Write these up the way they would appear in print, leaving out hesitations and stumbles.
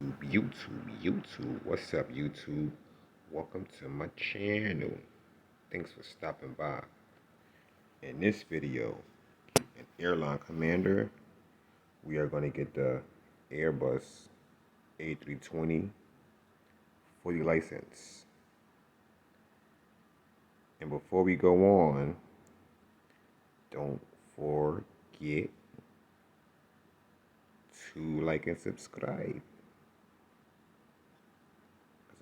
YouTube, what's up, YouTube? Welcome to my channel. Thanks for stopping by. In this video, an airline commander, we are going to get the Airbus A320 fully licensed. And before we go on, don't forget to like and subscribe.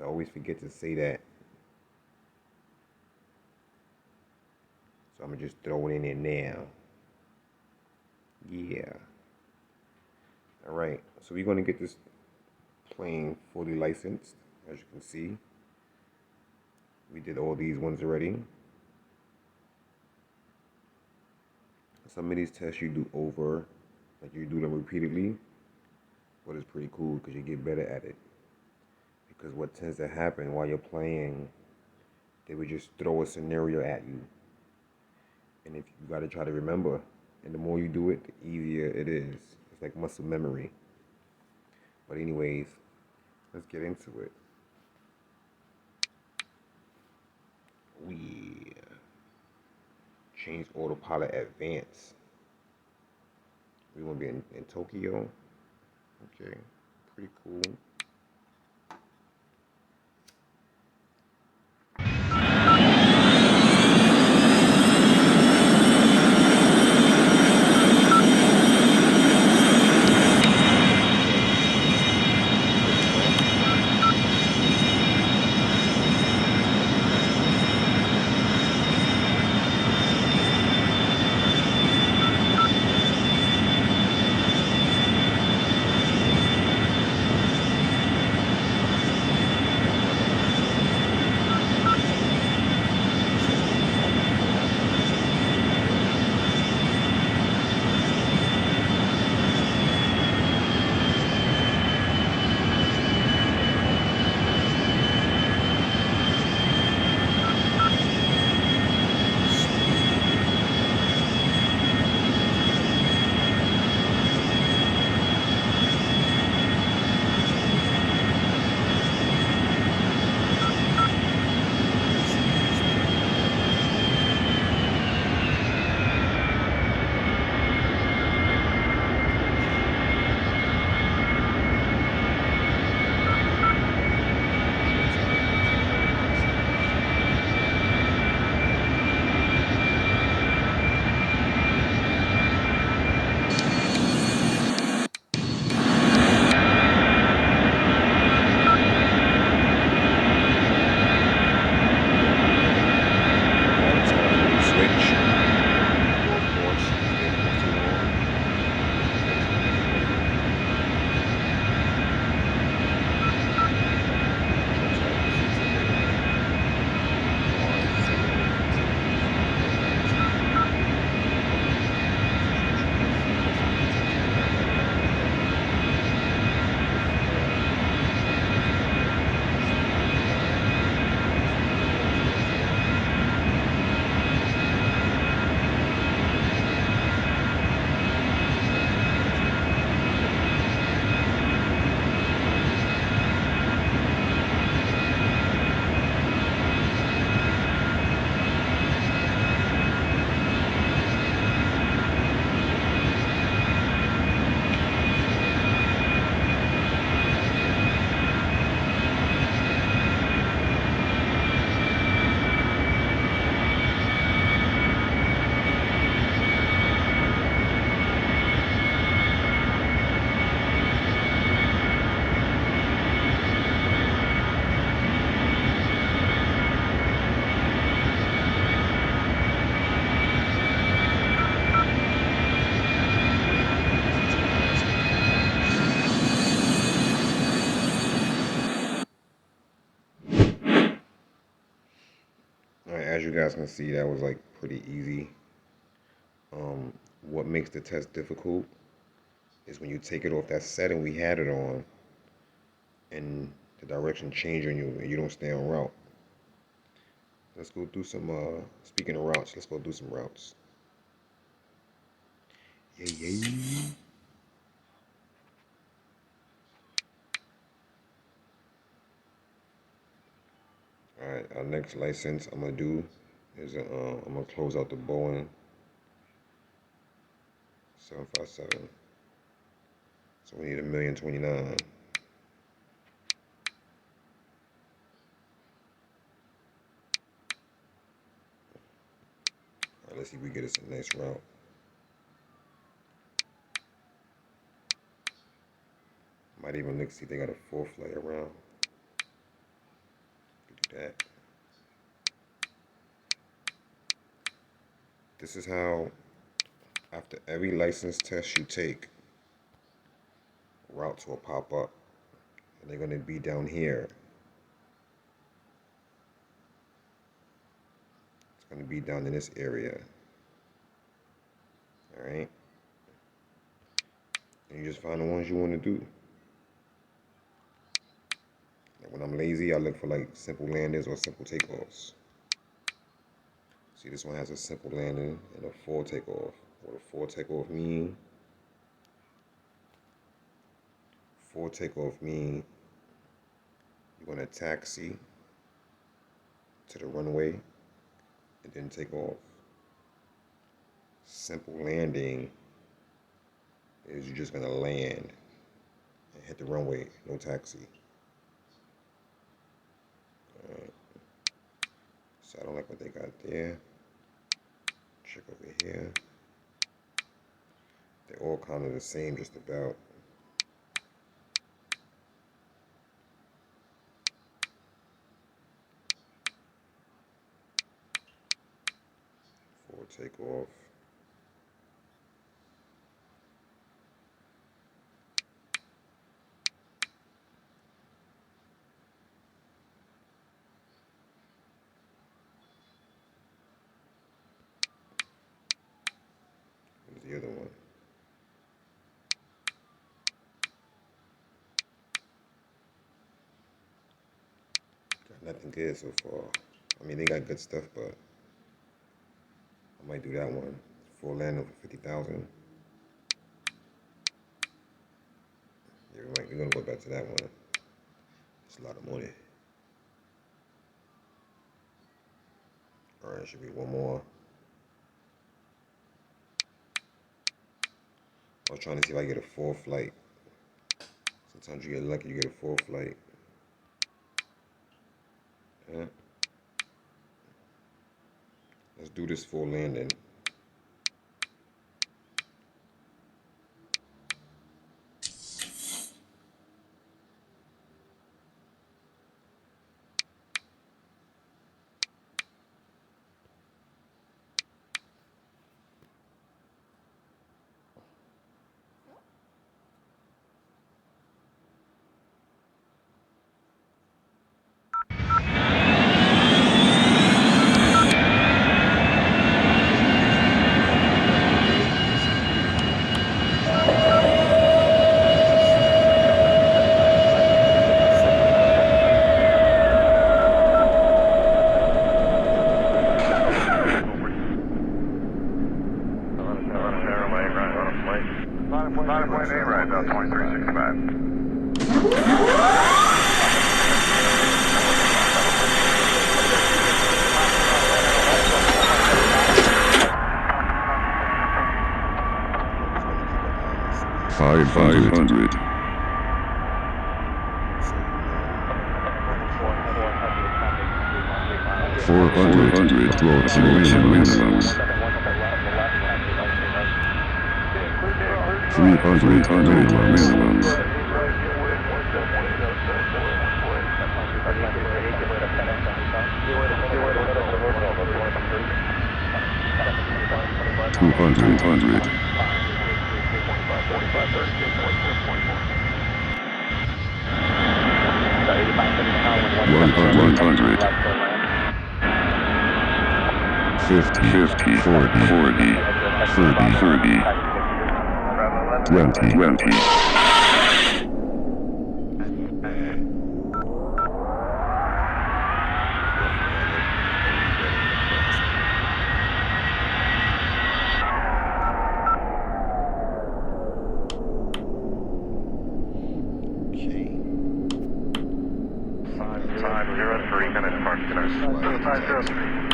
I always forget to say that. So I'm going to just throw it in there now. Yeah. Alright, so we're going to get this plane fully licensed. As you can see, we did all these ones already. Some of these tests you do over, like you do them repeatedly, but it's pretty cool because you get better at it. Because what tends to happen while you're playing, they would just throw a scenario at you. And if you got to try to remember, and the more you do it, the easier it is. It's like muscle memory. But anyways, let's get into it. We change autopilot advance. We want to be in Tokyo. Okay, pretty cool. Alright, as you guys can see, that was like pretty easy. What makes the test difficult is when you take it off that setting we had it on and the direction change on you and you don't stay on route. Let's go do some, speaking of routes, let's go do some routes. Yeah. All right, our next license I'm gonna do is I'm gonna close out the Boeing 757. So we need 1,029,000. All right, let's see if we get us a nice route. Might even look see if they got a 4th flight around. Do that. This is how, after every license test you take, routes will pop up. And they're gonna be down here. It's gonna be down in this area. All right. And you just find the ones you want to do. Like when I'm lazy, I look for like simple landings or simple takeoffs. See, this one has a simple landing and a full takeoff. What a full takeoff mean? Full takeoff mean you're gonna taxi to the runway and then take off. Simple landing is you're just gonna land and hit the runway, no taxi. Alright. So I don't like what they got there. Check over here. They're all kind of the same, just about. Full takeoff. Where's the other one? Got nothing good so far. I mean, they got good stuff, but I might do that one. Full landing for 50,000. Yeah, we're gonna go back to that one. It's a lot of money. All right, should be one more. I was trying to see if I get a 4th flight. Sometimes you get lucky, you get a 4th flight. Yeah. Let's do this full landing. Five hundred. 400 approaching minimums. 300 minimums. 200. 100. 50, 40, 30, 20. 503, gonna depart center. 503.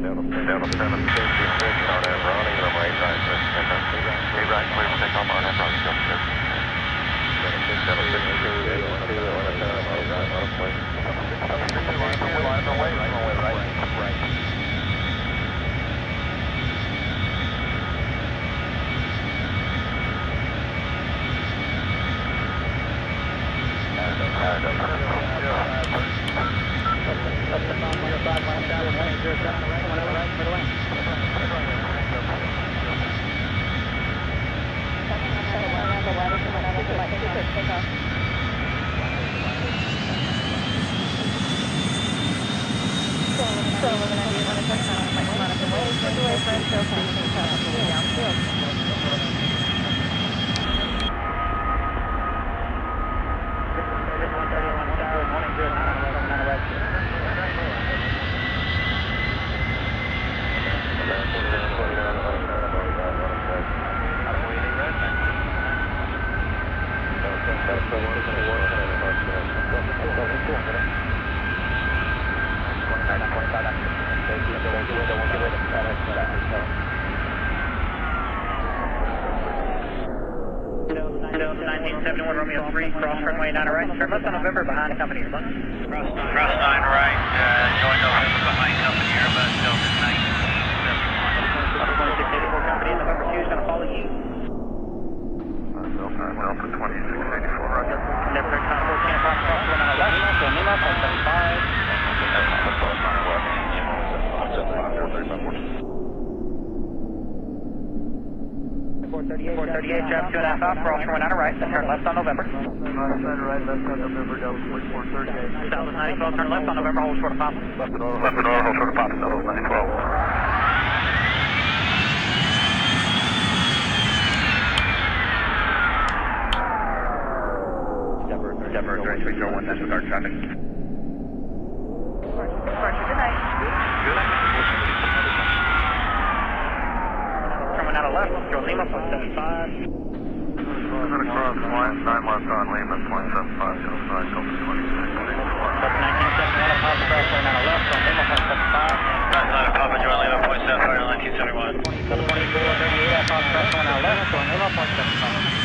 Down 7, on that running, I'm right, clear for takeoff on that front, still good. 1971 Romeo 3, cross runway 9 right, turn left on November behind company Airbus. Cross 9 right, join November behind company Airbus, Delta 1971. 2684 company in November 2 is going to follow you. Delta 2684, roger. Never time 14 o'clock, cross runway on the left, so Lima, 438, Jeff, 2.5 off, cross runway 9 right, then turn left on November. Right, left on November, Delta 438. Southwest 912, turn left on November, hold short of Papa. Left and over, hold short of Papa, Southwest 912. Denver 3301, disregard traffic. Departure, good night. Coming out of left, Joe Lima, 0.75. Going across, 9 left on Lima, 0.75, Delta 2684. 1971, Papa, cross runway 9 left, Joe Lima, 0.75. Cross 9 Papa, join Lima, 0.75, 1971. 2438, Papa, cross runway 9 left, Joe Lima, 0.75.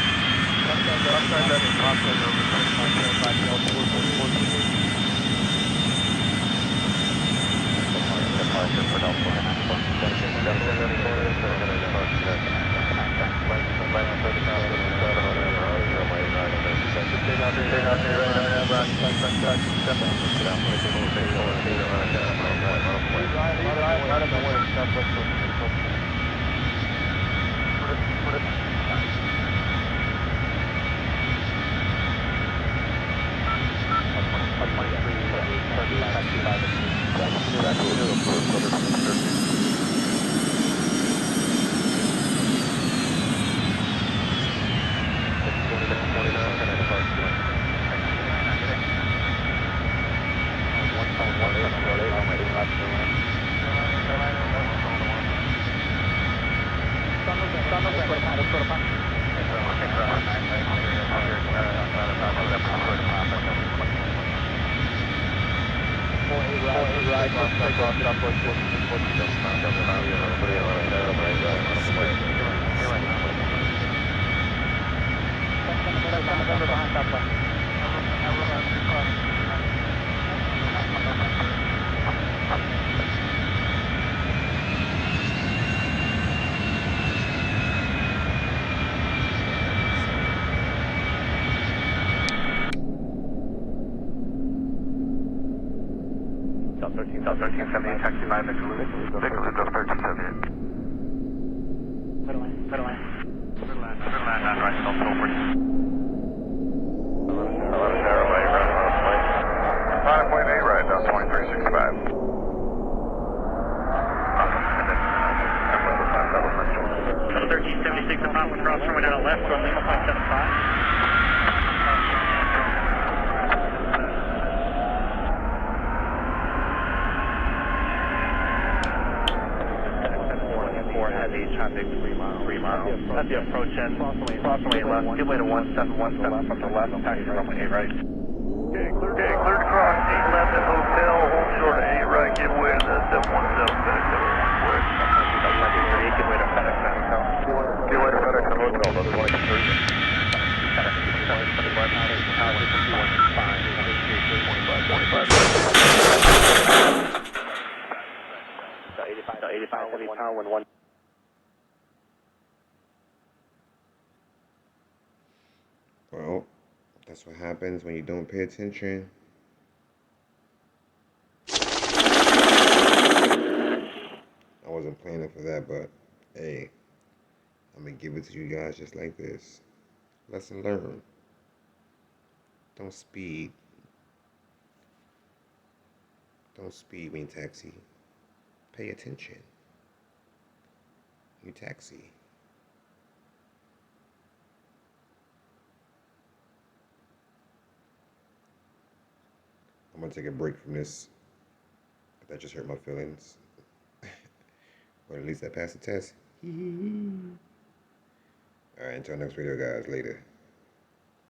Delta 1378, taxi 5, Victor Lucas, Delta 1378. Middle line. Middle line, 9 right, Delta 440. 11 Airway, right on the plate. 9.8 right, down 2365. Delta 1376, Papa, cross runway 9 left, Joe Lima, 0.75. Traffic 3 miles. At the approach end, approximately left, give way to 1717 from the left, taxi runway 8 right. Okay, cleared to cross, 8 left. Well, that's what happens when you don't pay attention. I wasn't planning for that, but hey, I'm gonna give it to you guys just like this. Lesson learned. Don't speed. Don't speed when you taxi. Pay attention. You taxi. I'm gonna take a break from this. But that just hurt my feelings. But at least I passed the test. Alright, until next video, guys. Later.